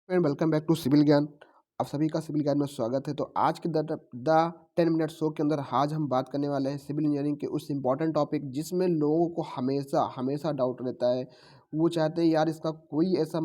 And welcome back to civil Gyan. आप सभी का सिविल ज्ञान में स्वागत है। तो आज के द 10 मिनट शो के अंदर आज हम बात करने वाले हैं सिविल इंजीनियरिंग के उस इम्पॉर्टेंट टॉपिक जिसमें लोगों को हमेशा हमेशा डाउट रहता है। वो चाहते हैं यार इसका कोई ऐसा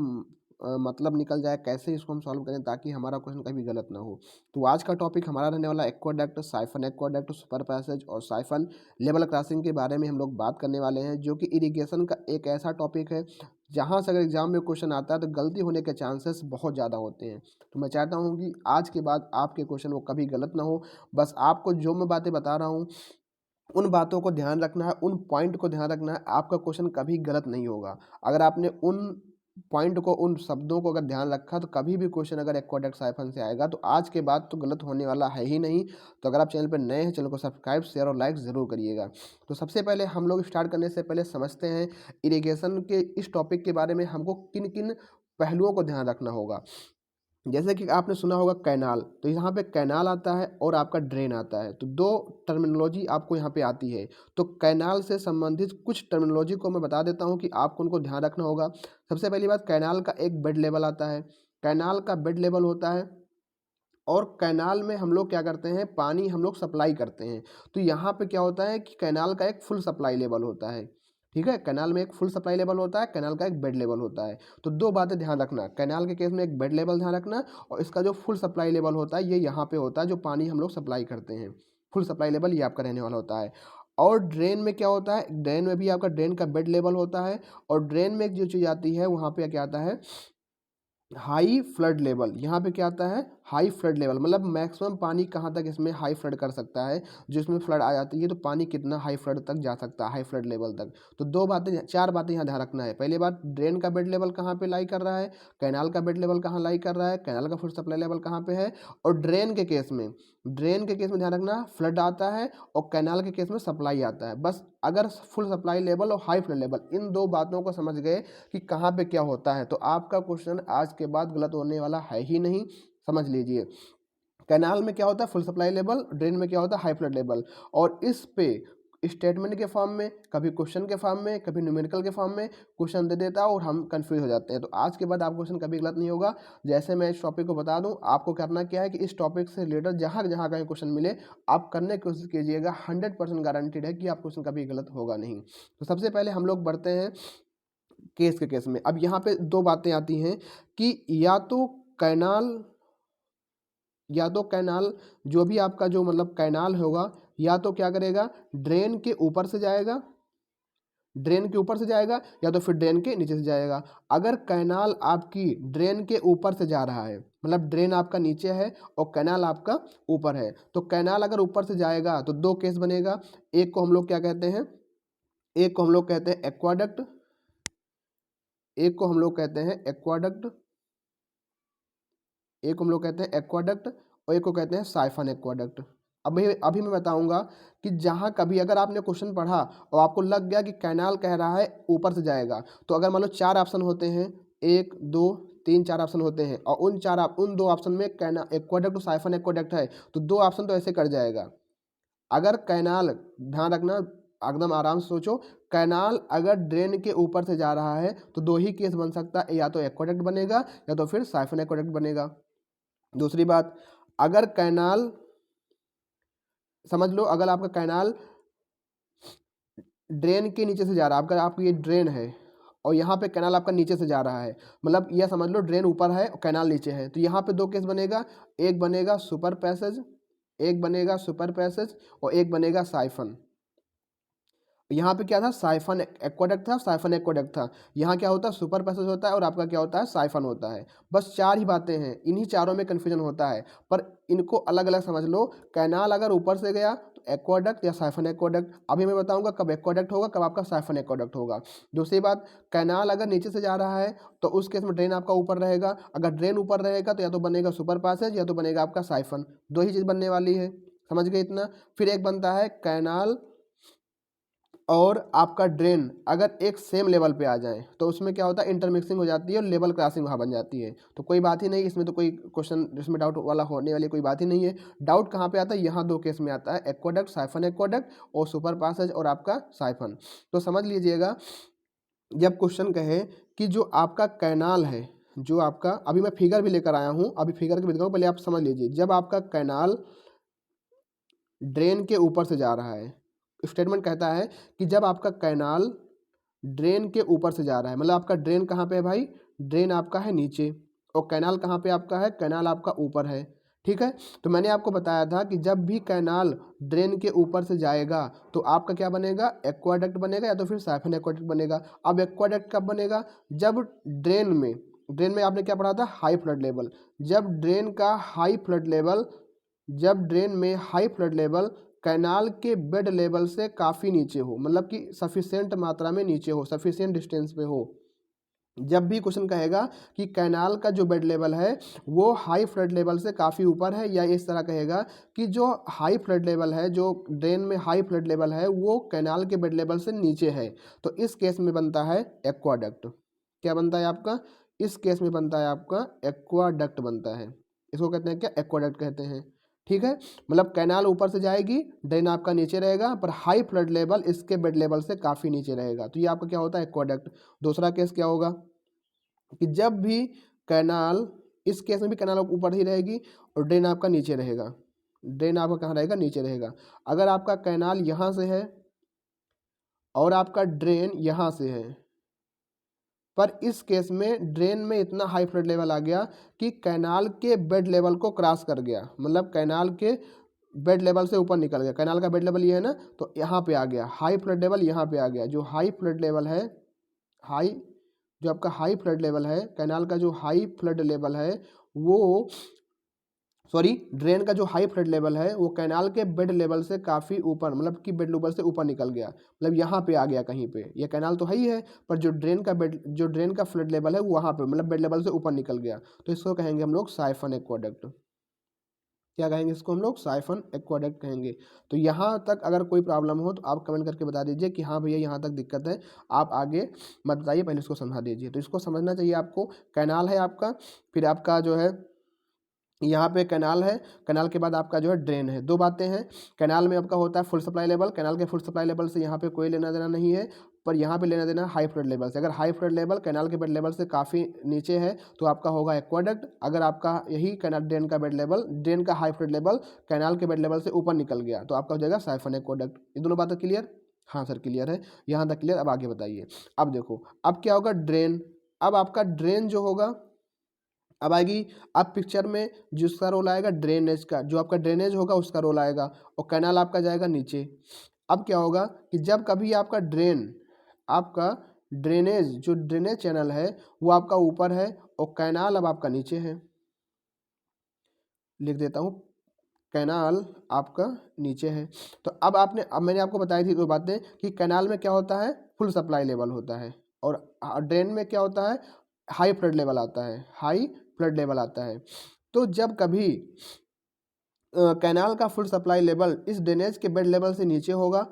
मतलब निकल जाए, कैसे इसको हम सॉल्व करें ताकि हमारा क्वेश्चन कभी गलत ना हो। तो आज का टॉपिक हमारा रहने वाला aqueduct, siphon aqueduct, super passage और साइफन लेवल क्रॉसिंग के बारे में हम लोग बात करने वाले हैं, जो कि इरिगेशन का एक ऐसा टॉपिक है जहाँ से अगर एग्जाम में क्वेश्चन आता है तो गलती होने के चांसेस बहुत ज़्यादा होते हैं। तो मैं चाहता हूँ कि आज के बाद आपके क्वेश्चन वो कभी गलत ना हो। बस आपको जो मैं बातें बता रहा हूँ उन बातों को ध्यान रखना है, उन पॉइंट को ध्यान रखना है, आपका क्वेश्चन कभी गलत नहीं होगा। अगर आपने उन पॉइंट को, उन शब्दों को अगर ध्यान रखा तो कभी भी क्वेश्चन अगर एक्वाडक्ट साइफन से आएगा तो आज के बाद तो गलत होने वाला है ही नहीं। तो अगर आप चैनल पर नए हैं, चैनल को सब्सक्राइब, शेयर और लाइक ज़रूर करिएगा। तो सबसे पहले हम लोग स्टार्ट करने से पहले समझते हैं इरिगेशन के इस टॉपिक के बारे में हमको किन किन पहलुओं को ध्यान रखना होगा। जैसे कि आपने सुना होगा कैनाल, तो यहाँ पे कैनाल आता है और आपका ड्रेन आता है। तो दो टर्मिनोलॉजी आपको यहाँ पे आती है। तो कैनाल से संबंधित कुछ टर्मिनोलॉजी को मैं बता देता हूँ कि आपको उनको ध्यान रखना होगा। सबसे पहली बात, कैनाल का एक बेड लेवल आता है। कैनाल का बेड लेवल होता है और कैनाल में हम लोग क्या करते हैं, पानी हम लोग सप्लाई करते हैं। तो यहाँ पे क्या होता है कि कैनाल का एक फुल सप्लाई लेवल होता है। ठीक है, कैनाल में एक फुल सप्लाई लेवल होता है, कैनाल का एक बेड लेवल होता है। तो दो बातें ध्यान रखना, कैनाल के केस में एक बेड लेवल ध्यान रखना और इसका जो फुल सप्लाई लेवल होता है ये यहाँ पे होता है, जो पानी हम लोग सप्लाई करते हैं। फुल सप्लाई लेवल ये आपका रहने वाला होता है। और ड्रेन में क्या होता है, ड्रेन में भी आपका ड्रेन का बेड लेवल होता है और ड्रेन में जो चीज़ आती है वहाँ पे क्या आता है, हाई फ्लड लेवल। यहाँ पे क्या आता है, हाई फ्लड लेवल, मतलब मैक्सिमम पानी कहाँ तक इसमें हाई फ्लड कर सकता है। जो इसमें फ्लड आ जाती है तो पानी कितना हाई फ्लड तक जा सकता है, हाई फ्लड लेवल तक। तो दो बातें, चार बातें यहाँ ध्यान रखना है। पहली बात, ड्रेन का बेड लेवल कहाँ पे लाई कर रहा है, कैनाल का बेड लेवल कहाँ लाई कर रहा है, कैनाल का फुल सप्लाई लेवल कहाँ पे है। और ड्रेन के केस में ध्यान रखना, फ्लड आता है और कैनाल के केस में सप्लाई आता है। बस अगर फुल सप्लाई लेवल और हाई फ्लड लेवल, इन दो बातों को समझ गए कि कहाँ पे क्या होता है, तो आपका क्वेश्चन आज के बाद गलत होने वाला है ही नहीं। समझ लीजिए, कैनाल में क्या होता है, फुल सप्लाई लेवल, ड्रेन में क्या होता है, हाई फ्लड लेवल। और इस पे स्टेटमेंट के फॉर्म में, कभी क्वेश्चन के फॉर्म में, कभी न्यूमेरिकल के फॉर्म में क्वेश्चन दे देता है और हम कंफ्यूज हो जाते हैं। तो आज के बाद आप क्वेश्चन कभी गलत नहीं होगा। जैसे मैं इस टॉपिक को बता दूं, आपको करना क्या है कि इस टॉपिक से रिलेटेड जहाँ जहाँ कहीं क्वेश्चन मिले आप करने की कोशिश कीजिएगा। 100% गारंटीड है कि आप क्वेश्चन कभी गलत होगा नहीं। तो सबसे पहले हम लोग बढ़ते हैं केस के केस में। अब यहाँ पे दो बातें आती हैं कि कैनाल कैनाल जो भी आपका जो मतलब कैनाल होगा, या तो क्या करेगा, ड्रेन के ऊपर से जाएगा, ड्रेन के ऊपर से जाएगा या तो फिर ड्रेन के नीचे से जाएगा। अगर कैनाल आपकी ड्रेन के ऊपर से जा रहा है, मतलब ड्रेन आपका नीचे है और कैनाल आपका ऊपर है, तो कैनाल अगर ऊपर से जाएगा तो दो केस बनेगा। एक को हम लोग क्या कहते हैं, एक को हम लोग कहते हैं एक्वाडक्ट, एक को हम लोग कहते हैं एक्वाडक्ट, एक को हम लोग कहते हैं एक्वाडक्ट और एक को कहते हैं साइफन एक्वाडक्ट। अभी मैं बताऊंगा कि जहां कभी अगर आपने क्वेश्चन पढ़ा और आपको लग गया कि कैनाल कह रहा है ऊपर से जाएगा, तो अगर मान लो चार ऑप्शन होते हैं, एक दो तीन चार ऑप्शन होते हैं और उन दो ऑप्शन में कैना एक्वाडक्ट और साइफन एक्वाडक्ट है, तो दो ऑप्शन तो ऐसे कट जाएगा। अगर कैनाल, ध्यान रखना, एकदम आराम से सोचो, कैनाल अगर ड्रेन के ऊपर से जा रहा है तो दो ही केस बन सकता है, या तो एक्वाडक्ट बनेगा या तो फिर साइफन एक्वाडक्ट बनेगा। दूसरी बात, अगर कैनाल, समझ लो अगर आपका कैनाल ड्रेन के नीचे से जा रहा है, अगर आपकी ये ड्रेन है और यहाँ पे कैनाल आपका नीचे से जा रहा है, मतलब यह समझ लो ड्रेन ऊपर है और कैनाल नीचे है, तो यहाँ पे दो केस बनेगा, एक बनेगा सुपर पैसेज, एक बनेगा सुपर पैसेज और एक बनेगा साइफन। यहाँ पे क्या था, साइफन एक्वाडक्ट था, साइफन एक्वाडक्ट था। यहाँ क्या होता है, सुपर पैसेज होता है और आपका क्या होता है, साइफन होता है। बस चार ही बातें हैं, इन्हीं चारों में कन्फ्यूजन होता है, पर इनको अलग अलग समझ लो। कैनाल अगर ऊपर से गया तो एक्वाडक्ट या साइफन एक्वाडक्ट। अभी मैं बताऊंगा कब एक्वाडक्ट होगा, कब आपका साइफन एक्वाडक्ट होगा। दूसरी बात, कैनाल अगर नीचे से जा रहा है तो उस केस में ड्रेन आपका ऊपर रहेगा। अगर ड्रेन ऊपर रहेगा तो या तो बनेगा सुपर पैसेज या तो बनेगा आपका साइफन। दो ही चीज़ बनने वाली है, समझ गए इतना। फिर एक बनता है कैनाल और आपका ड्रेन अगर एक सेम लेवल पे आ जाए तो उसमें क्या होता है, इंटरमिक्सिंग हो जाती है और लेवल क्रॉसिंग वहाँ बन जाती है। तो कोई बात ही नहीं, इसमें तो कोई क्वेश्चन जिसमें डाउट वाला होने वाली कोई बात ही नहीं है। डाउट कहाँ पे आता है, यहाँ दो केस में आता है, एक्वाडक्ट, साइफन एक्वाडक्ट और सुपर पैसेज और आपका साइफन। तो समझ लीजिएगा, जब क्वेश्चन कहे कि जो आपका कैनाल है, जो आपका अभी मैं फिगर भी लेकर आया हूँ, अभी फिगर के भी दिखाऊँ, पहले आप समझ लीजिए। जब आपका कैनाल ड्रेन के ऊपर से जा रहा है, स्टेटमेंट कहता है कि जब आपका कैनाल ड्रेन के ऊपर से जा रहा है, मतलब आपका ड्रेन कहाँ पे है भाई, ड्रेन आपका है नीचे, और कैनाल कहाँ पे आपका है, कैनाल आपका ऊपर है। ठीक है, तो मैंने आपको बताया था कि जब भी कैनाल ड्रेन के ऊपर से जाएगा तो आपका क्या बनेगा, एक्वाडक्ट बनेगा या तो फिर साइफन एक्वाडक्ट बनेगा। अब एक्वाडक्ट कब बनेगा, जब ड्रेन में आपने क्या पढ़ा था, हाई फ्लड लेवल। जब ड्रेन का हाई फ्लड लेवल, जब ड्रेन में हाई फ्लड लेवल कैनाल के बेड लेवल से काफ़ी नीचे हो, मतलब कि सफिशिएंट मात्रा में नीचे हो, सफिशिएंट डिस्टेंस पे हो। जब भी क्वेश्चन कहेगा कि कैनाल का जो बेड लेवल है वो हाई फ्लड लेवल से काफ़ी ऊपर है, या इस तरह कहेगा कि जो हाई फ्लड लेवल है, जो ड्रेन में हाई फ्लड लेवल है वो कैनाल के बेड लेवल से नीचे है, तो इस केस में बनता है एक्वाडक्ट। क्या बनता है आपका, इस केस में बनता है आपका एक्वाडक्ट बनता है। इसको कहते हैं क्या, एक्वाडक्ट कहते हैं। ठीक है, मतलब कैनाल ऊपर से जाएगी, ड्रेन आपका नीचे रहेगा, पर हाई फ्लड लेवल इसके बेड लेवल से काफ़ी नीचे रहेगा, तो ये आपका क्या होता है, एक्वाडक्ट। दूसरा केस क्या होगा कि जब भी कैनाल, इस केस में भी कैनाल ऊपर ही रहेगी और ड्रेन आपका नीचे रहेगा। ड्रेन आपका कहाँ रहेगा, नीचे रहेगा। अगर आपका कैनाल यहाँ से है और आपका ड्रेन यहाँ से है, पर इस केस में ड्रेन में इतना हाई फ्लड लेवल आ गया कि कैनाल के बेड लेवल को क्रॉस कर गया, मतलब कैनाल के बेड लेवल से ऊपर निकल गया। कैनाल का बेड लेवल ये है ना, तो यहाँ पे आ गया हाई फ्लड लेवल, यहाँ पे आ गया। जो हाई फ्लड लेवल है, हाई, जो आपका हाई फ्लड लेवल है, कैनाल का जो हाई फ्लड लेवल है वो, सॉरी, ड्रेन का जो हाई फ्लड लेवल है वो कैनाल के बेड लेवल से काफ़ी ऊपर, मतलब कि बेड लेवल से ऊपर निकल गया, मतलब यहाँ पे आ गया कहीं पे। ये कैनाल तो है ही है, पर जो ड्रेन का फ्लड लेवल है वो वहाँ पे, मतलब बेड लेवल से ऊपर निकल गया, तो इसको कहेंगे हम लोग साइफन एक्वाडक्ट। क्या कहेंगे इसको हम लोग, साइफन एक्वाडक्ट कहेंगे। तो यहाँ तक अगर कोई प्रॉब्लम हो तो आप कमेंट करके बता दीजिए कि हाँ भैया यहाँ तक दिक्कत है, आप आगे मत बताइए, पहले इसको समझा दीजिए। तो इसको समझना चाहिए आपको। कैनाल है आपका, फिर आपका जो है यहाँ पे कैनाल है, कैनाल के बाद आपका जो है ड्रेन है। दो बातें हैं, कैनाल में आपका होता है फुल सप्लाई लेवल, कैनाल के फुल सप्लाई लेवल से यहाँ पे कोई लेना देना नहीं है, पर यहाँ पे लेना देना हाई फ्लड लेवल से। अगर हाई फ्लड लेवल कैनाल के बेड लेवल से काफ़ी नीचे है तो आपका होगा एक्वाडक्ट। अगर आपका यही कैनाल ड्रेन का बेड लेवल, ड्रेन का हाई फ्लड लेवल कैनाल के बेड लेवल से ऊपर निकल गया तो आपका हो जाएगा साइफन एक्वाडक्ट। ये दोनों बातें क्लियर, हाँ सर क्लियर है, यहाँ तक क्लियर। अब आगे बताइए। अब देखो, अब क्या होगा, ड्रेन। अब आपका ड्रेन जो होगा, अब आएगी, अब पिक्चर में जिसका रोल आएगा ड्रेनेज का, जो आपका ड्रेनेज होगा उसका रोल आएगा, और कैनाल आपका जाएगा नीचे। अब क्या होगा कि जब कभी आपका ड्रेन, आपका ड्रेनेज, जो ड्रेनेज चैनल है वो आपका ऊपर है और कैनाल अब आपका नीचे है, लिख देता हूँ, कैनाल आपका नीचे है। तो अब मैंने आपको बताई थी दो बातें कि कैनाल में क्या होता है, फुल सप्लाई लेवल होता है, और ड्रेन में क्या होता है, हाई फ्लड लेवल आता है, हाई फ्लड लेवल आता है। तो जब कभी कैनाल का फुल सप्लाई लेवल इस ड्रेनेज के बेड लेवल से नीचे होगा,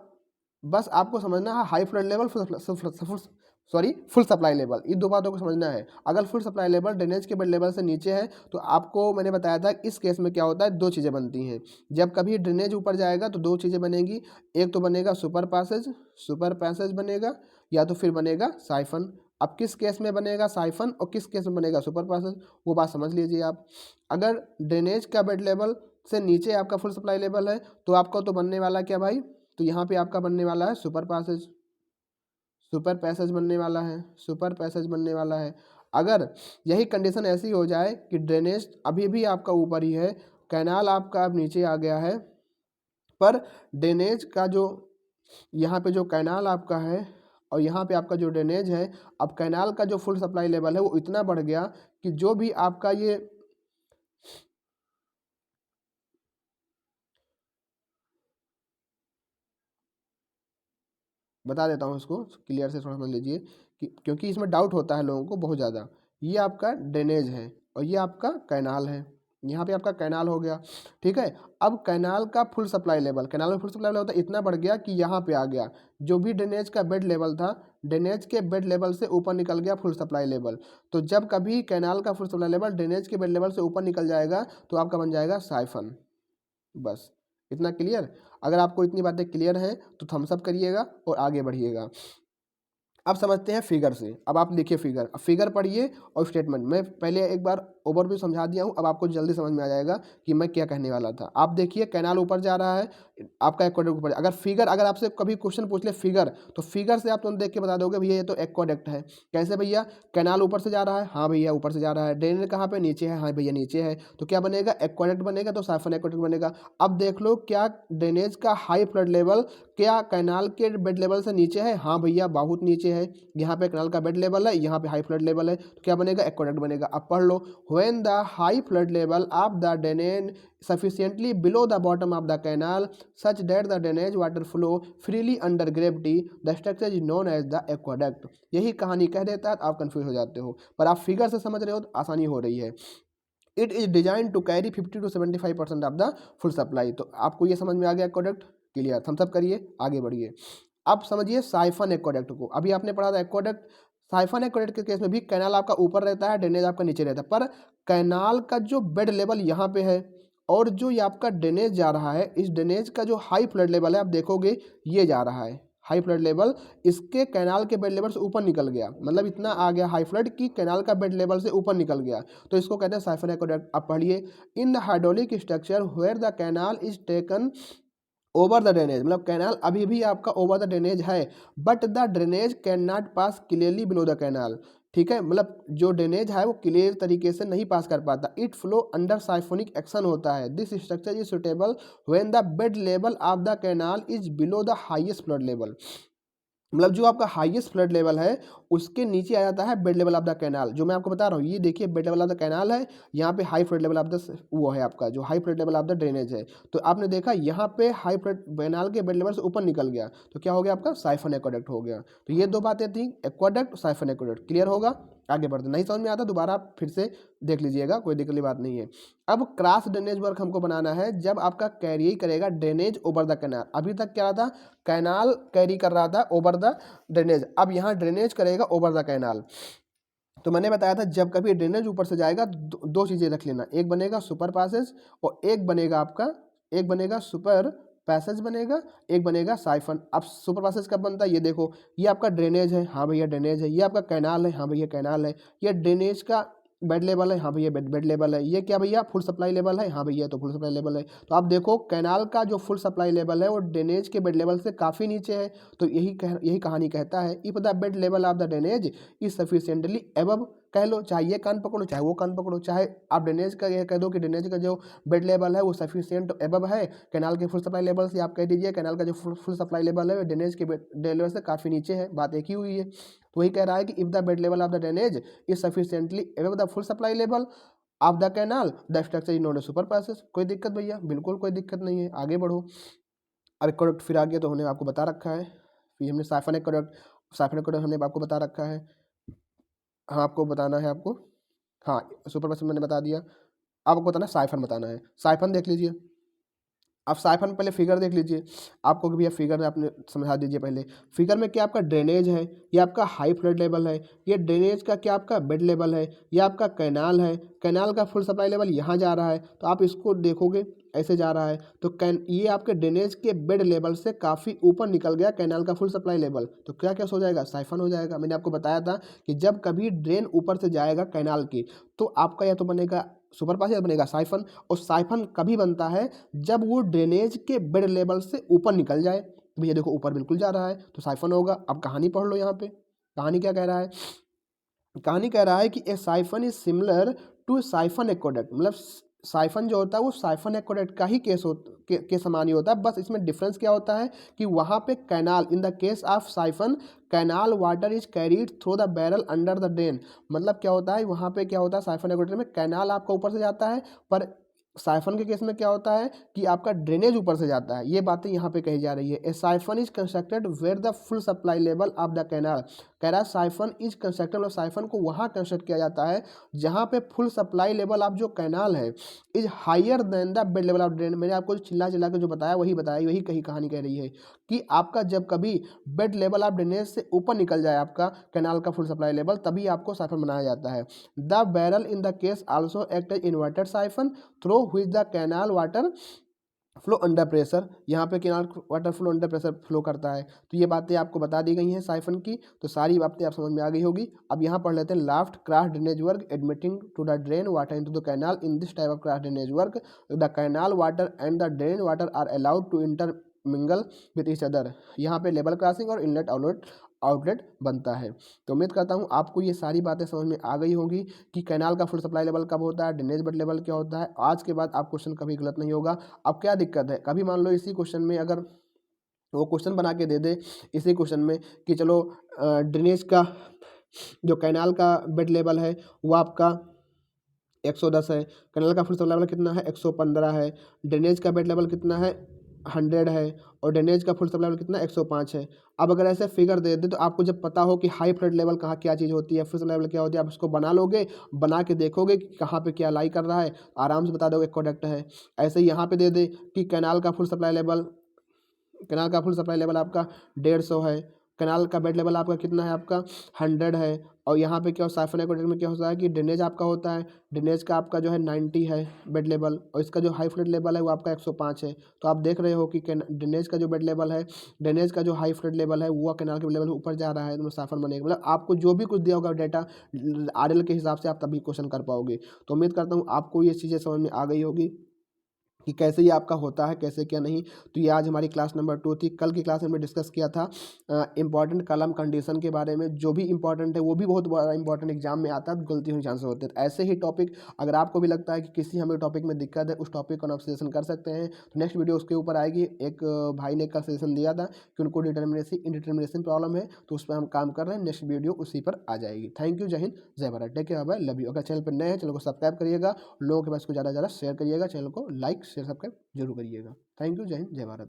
बस आपको समझना है high flood level, full supply level, इन दो बातों को समझना है। अगर फुल सप्लाई लेवल ड्रेनेज के बेड लेवल से नीचे है तो आपको मैंने बताया था इस केस में क्या होता है, दो चीज़ें बनती हैं। जब कभी ड्रेनेज ऊपर जाएगा तो दो चीज़ें बनेगी, एक तो बनेगा सुपर पैसेज बनेगा, या तो फिर बनेगा साइफन। अब किस केस में बनेगा साइफन और किस केस में बनेगा सुपर पैसेज, वो बात समझ लीजिए आप। अगर ड्रेनेज का बेड लेवल से नीचे आपका फुल सप्लाई लेवल है तो आपका तो बनने वाला क्या भाई, तो यहाँ पे आपका बनने वाला है सुपर पैसेज बनने वाला है, सुपर पैसेज बनने वाला है। अगर यही कंडीशन ऐसी हो जाए कि ड्रेनेज अभी भी आपका ऊपर ही है, कैनाल आपका अब नीचे आ गया है, पर ड्रेनेज का जो यहाँ पे जो कैनाल आपका है और यहाँ पे आपका जो ड्रेनेज है, अब कैनाल का जो फुल सप्लाई लेवल है वो इतना बढ़ गया कि जो भी आपका ये बता देता हूँ, इसको क्लियर से थोड़ा समझ लीजिए कि क्योंकि इसमें डाउट होता है लोगों को बहुत ज़्यादा। ये आपका ड्रेनेज है और ये आपका कैनाल है, यहाँ पे आपका कैनाल हो गया, ठीक है। अब कैनाल का फुल सप्लाई लेवल, कैनाल में फुल सप्लाई लेवल होता है इतना बढ़ गया कि यहाँ पे आ गया, जो भी ड्रेनेज का बेड लेवल था, ड्रेनेज के बेड लेवल से ऊपर निकल गया फुल सप्लाई लेवल। तो जब कभी कैनाल का फुल सप्लाई लेवल ड्रेनेज के बेड लेवल से ऊपर निकल जाएगा तो आपका बन जाएगा साइफन। बस इतना क्लियर। अगर आपको इतनी बातें क्लियर हैं तो थम्स अप करिएगा और आगे बढ़िएगा। अब समझते हैं फिगर से। अब आप लिखिए फिगर, अब फिगर पढ़िए और स्टेटमेंट। मैं पहले एक बार ओवरव्यू समझा दिया हूँ, अब आपको जल्दी समझ में आ जाएगा कि मैं क्या कहने वाला था। आप देखिए कैनाल ऊपर जा रहा है, आपका एक्वाडक्ट ऊपर। अगर फिगर, अगर आपसे कभी क्वेश्चन पूछ ले फिगर, तो फिगर से आप तुरंत देख के बता दोगे भैया ये तो एक्वाडक्ट है। कैसे भैया? कैनाल ऊपर से जा रहा है, हाँ भैया ऊपर से जा रहा है। ड्रेनेज कहाँ पे? नीचे है, हाँ भैया नीचे है। तो क्या बनेगा? एक्वाडक्ट बनेगा, तो साइफन एक्वाडक्ट बनेगा। अब देख लो, क्या ड्रेनेज का हाई फ्लड लेवल क्या कैनाल के बेड लेवल से नीचे है? हाँ भैया बहुत नीचे है। यहाँ पे कैनाल का बेड लेवल है, यहाँ पे हाई फ्लड लेवल है, तो क्या बनेगा? एक्वाडक्ट बनेगा। अब पढ़ लो, when the high flood level of the drainage sufficiently below the bottom of the canal such that the drainage water flow freely under gravity, the structure is known as the aqueduct। यही कहानी कह देता है तो आप confuse हो जाते हो, पर आप फिगर से समझ रहे हो तो आसानी हो रही है। It is design to carry 50 to 75% of the full supply. तो आपको ये समझ में आ गया एक्वाडक्ट? क्लियर? थम्स अप करिए, आगे बढ़िए। अब समझिए साइफन एक्वाडक्ट को। अभी आपने पढ़ा था एक्वाडक्ट। साइफन एक्वाडक्ट के केस में भी कैनाल आपका ऊपर रहता है, ड्रेनेज आपका नीचे रहता है, पर कैनाल का जो बेड लेवल यहाँ पे है और जो ये आपका ड्रेनेज जा रहा है, इस ड्रेनेज का जो हाई फ्लड लेवल है आप देखोगे ये जा रहा है हाई फ्लड लेवल, इसके कैनाल के बेड लेवल से ऊपर निकल गया, मतलब इतना आ गया हाई फ्लड कि कैनाल का बेड लेवल से ऊपर निकल गया, तो इसको कहते हैं साइफन एक्वाडक्ट। अब पढ़िए, in the hydraulic structure where the canal is taken over the drainage, मतलब कैनाल अभी भी आपका ओवर द ड्रेनेज है, but the drainage can not pass clearly below the canal. ठीक है, मतलब जो ड्रेनेज है वो क्लियर तरीके से नहीं पास कर पाता। It flow under siphonic action होता है। This structure is suitable when the bed level of the canal is below the highest flood level, मतलब जो आपका हाईएस्ट फ्लड लेवल है उसके नीचे आ जाता है bed level of the canal. जो मैं आपको बता रहा हूँ, ये देखिए bed level of the canal है, यहाँ पे high flood level of the वो है आपका जो high flood level of the drainage है। तो आपने देखा यहाँ पे हाई फ्लड कैनाल के बेड लेवल से ऊपर निकल गया, तो क्या हो गया? आपका साइफन एक्वाडक्ट हो गया। तो ये दो बातें थी, एक्वाडक्ट, साइफन एक्वाडक्ट। क्लियर होगा? आगे बढ़ते, नहीं समझ में आता दोबारा आप फिर से देख लीजिएगा, कोई दिक्कत की बात नहीं है। अब क्रॉस ड्रेनेज वर्क हमको बनाना है जब आपका कैरी करेगा ड्रेनेज ओवर द कैनाल। अभी तक क्या था? कैनाल कैरी कर रहा था ओवर द ड्रेनेज, अब यहाँ ड्रेनेज करेगा ओवर द कैनाल। तो मैंने बताया था जब कभी ड्रेनेज ऊपर से जाएगा दो चीज़ें रख लेना, एक बनेगा सुपर पैसेज और एक बनेगा आपका, एक बनेगा सुपर पैसेज बनेगा, एक बनेगा साइफन। अब सुपर पैसेज कब बनता है? ये देखो, ये आपका ड्रेनेज है, हाँ भैया ड्रेनेज है। ये आपका कैनाल है, हाँ भैया कैनाल है। ये ड्रेनेज का बेड लेवल है, हाँ भैया बेड लेवल है। ये क्या भैया? फुल सप्लाई लेवल है, हाँ भैया तो फुल सप्लाई लेवल है। तो आप देखो कैनाल का जो फुल सप्लाई लेवल है वो ड्रेनेज के बेड लेवल से काफ़ी नीचे है। तो यही कहानी कहता है, if the bed level of the drainage is sufficiently above, कह लो, चाहे ये कान पकड़ो चाहे वो कान पकड़ो, चाहे आप ड्रेनेज का ये कह दो कि ड्रेनेज का जो बेड लेवल है वो सफिशिएंट एबव है कैनाल के फुल सप्लाई लेवल से, आप कह दीजिए कैनाल का जो फुल सप्लाई लेवल है वो ड्रेनेज के बेड लेवल से काफ़ी नीचे है, बात एक ही हुई है। तो वही कह रहा है कि if the bed level of the drainage is sufficiently above the full supply level of the canal, the structure is not a super passage. कोई दिक्कत भैया? बिल्कुल कोई दिक्कत नहीं है, आगे बढ़ो। अब एक्वाडक्ट फिर आ गया, तो हमने आपको बता रखा है, फिर हमने साइफन एक्वाडक्ट हमने आपको बता रखा है। हाँ आपको बताना है आपको, हाँ सुपर पैसेज मैंने बता दिया, अब आपको बताना साइफन बताना है। साइफन देख लीजिए, आप साइफन पहले फिगर देख लीजिए, आपको भैया फिगर में आपने समझा दीजिए पहले। फिगर में क्या आपका ड्रेनेज है, ये आपका हाई फ्लड लेवल है, ये ड्रेनेज का क्या आपका बेड लेवल है, ये आपका कैनाल है, कैनाल का फुल सप्लाई लेवल यहाँ जा रहा है, तो आप इसको देखोगे ऐसे जा रहा है, तो ये आपके ड्रेनेज के बेड लेवल से काफ़ी ऊपर निकल गया कैनाल का फुल सप्लाई लेवल, तो क्या क्या हो जाएगा? साइफन हो जाएगा। मैंने आपको बताया था कि जब कभी ड्रेन ऊपर से जाएगा कैनाल की, तो आपका या तो बनेगा सुपर पास या बनेगा साइफन। और साइफन कभी बनता है जब वो ड्रेनेज के बेड लेवल से ऊपर निकल जाए। भैया देखो ऊपर बिल्कुल जा रहा है तो साइफन होगा। अब कहानी पढ़ लो, यहाँ पे कहानी क्या कह रहा है? कहानी कह रहा है कि a siphon is similar to siphon aqueduct, मतलब साइफन जो होता है वो साइफन एक्वाडक्ट का ही के समान ही होता है, बस इसमें डिफरेंस क्या होता है कि वहाँ पे canal, in the case of siphon canal water is carried through the barrel under the drain. मतलब क्या होता है वहाँ पे, क्या होता है साइफन एक्वाडक्ट में कैनाल आपका ऊपर से जाता है, पर साइफन के केस में क्या होता है कि आपका ड्रेनेज ऊपर से जाता है। ये बातें यहाँ पे कही जा रही है। A siphon is constructed where the full supply level of the canal, कह रहा है साइफन इज कंस्ट्रक्टेड, मतलब साइफन को वहाँ कंस्ट्रक्ट किया जाता है जहाँ पे फुल सप्लाई लेवल ऑफ जो कैनाल है is higher than the bed level of drain. मैंने आपको चिल्ला चिल्ला के जो बताया वही बताया, वही कही कहानी कह रही है कि आपका जब कभी बेड लेवल ऑफ ड्रेनेज से ऊपर निकल जाए आपका कैनाल का फुल सप्लाई लेवल, तभी आपको साइफन बनाया जाता है। The barrel in the case also act as inverted siphon through which the canal water flow under pressure, यहाँ पे canal water flow under pressure flow करता है। तो ये बातें आपको बता दी गई हैं साइफन की, तो सारी बातें आप समझ में आ गई होगी। अब यहाँ पढ़ लेते हैं loft cross drainage work admitting to the drain water into the canal. In this type of cross drainage work the canal water and the drain water are allowed to intermingle with each other. यहाँ पे level crossing और inlet outlet बनता है। तो उम्मीद करता हूँ आपको ये सारी बातें समझ में आ गई होंगी कि कैनाल का फुल सप्लाई लेवल कब होता है, ड्रेनेज बेड लेवल क्या होता है। आज के बाद आप क्वेश्चन कभी गलत नहीं होगा। अब क्या दिक्कत है, कभी मान लो इसी क्वेश्चन में अगर वो क्वेश्चन बना के दे दे इसी क्वेश्चन में कि चलो ड्रेनेज का जो कैनाल का बेड लेवल है वो आपका 110 है, कैनाल का फुल सप्लाई लेवल कितना है 115 है, ड्रेनेज का बेड लेवल कितना है 100 है, और ड्रेनेज का फुल सप्लाई लेवल कितना 105 है। अब अगर ऐसे फिगर दे दे तो आपको जब पता हो कि हाई फ्लड लेवल कहाँ क्या चीज़ होती है, फुल सप्लाई लेवल क्या होती है, आप उसको बना लोगे, बना के देखोगे कि कहाँ पे क्या लाई कर रहा है, आराम से बता दोगे करेक्ट है। ऐसे ही यहाँ पे दे दे कि कैनाल का फुल सप्लाई लेवल आपका 150 है, कैनाल का बेड लेवल आपका कितना है आपका 100 है, और यहाँ पे क्या साइफन एक्वेटर में क्या होता है कि ड्रेनेज आपका होता है, ड्रेनेज का आपका जो है 90 है बेड लेवल, और इसका जो हाई फ्लड लेवल है वो आपका 105 है। तो आप देख रहे हो कि ड्रेनेज का जो बेड लेवल है, ड्रेनेज का जो हाई फ्लड लेवल है वो कैनाल के लेवल ऊपर जा रहा है, तो साइफन बनेगा। मतलब आपको जो भी कुछ दिया होगा डाटा आरएल के हिसाब से आप तभी क्वेश्चन कर पाओगे। तो उम्मीद करता हूँ आपको ये चीज़ें समझ में आ गई होगी कि कैसे ये आपका होता है, कैसे क्या नहीं। तो ये आज हमारी क्लास नंबर 2 थी। कल की क्लास में डिस्कस किया था इंपॉर्टेंट कॉलम कंडीशन के बारे में। जो भी इंपॉर्टेंट है वो भी बहुत बड़ा इंपॉर्टेंट एग्जाम में आता है, तो गलती होने चांसेस होते हैं। तो ऐसे ही टॉपिक अगर आपको भी लगता है कि किसी हमें टॉपिक में दिक्कत है, उस टॉपिक का आप सजेशन कर सकते हैं। तो नेक्स्ट वीडियो उसके ऊपर आएगी। एक भाई ने कल सजेशन दिया था कि उनको इंडिटर्मिनेशन प्रॉब्लम है, तो उस पर हम काम कर रहे हैं। नेक्स्ट वीडियो उसी पर आ जाएगी। थैंक यू, जय हिंद, जय Bharat, take care, bye, love you. अगर चैनल पर नए हैं, चैनल को सब्सक्राइब करिएगा, लोगों के पास को ज़्यादा से ज़्यादा शेयर करिएगा, चैनल को लाइक शेयर सब्सक्राइब जरूर करिएगा। थैंक यू, जय हिंद, जय भारत।